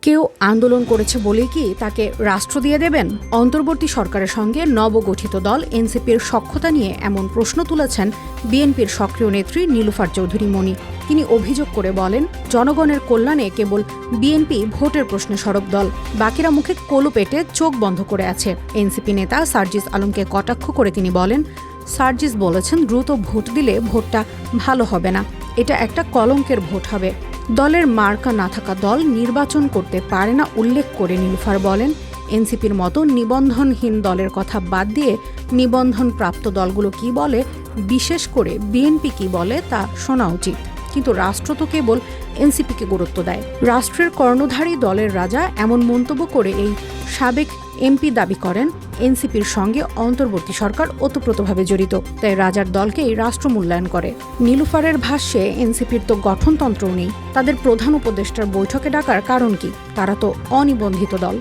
কেউ আন্দোলন করেছে বলেই কি তাকে রাষ্ট্র দিয়ে দেবেন? অন্তর্বর্তী সরকারের সঙ্গে নবগঠিত দল এনসিপির সখ্যতা নিয়ে এমন প্রশ্ন তুলেছেন বিএনপির সক্রিয় নেত্রী নীলুফার চৌধুরী মনি। তিনি অভিযোগ করে বলেন, জনগণের কল্যাণে কেবল বিএনপি ভোটের প্রশ্নে সরব দল, বাকিরা মুখে কলু পেটে চোখ বন্ধ করে আছে। এনসিপি নেতা সার্জিস আলমকে কটাক্ষ করে তিনি বলেন, সার্জিস বলেছেন দ্রুত ভোট দিলে ভোটটা ভালো হবে না, এটা একটা কলঙ্কের ভোট হবে। দলের মার্কা না থাকা দল নির্বাচন করতে পারে না উল্লেখ করে নীলুফার বলেন, এনসিপির মতো নিবন্ধনহীন দলের কথা বাদ দিয়ে নিবন্ধন প্রাপ্ত দলগুলো কি বলে, বিশেষ করে বিএনপি কি বলে তা শোনা উচিত। কিন্তু রাষ্ট্র তো কেবল এনসিপিকে গুরুত্ব দেয়। রাষ্ট্রের কর্ণধারী দলের রাজা এমন মন্তব্য করে এই সাবেক এমপি দাবি করেন এনসিপির সঙ্গে অন্তর্বর্তী সরকার ওতপ্রোতভাবে জড়িত, তাই রাজার দলকেই রাষ্ট্র মূল্যায়ন করে। নীলুফারের ভাষ্যে এনসিপির তো গঠনতন্ত্রও নেই, তাদের প্রধান উপদেষ্টার বৈঠকে ডাকার কারণ কি? তারা তো অনিবন্ধিত দল।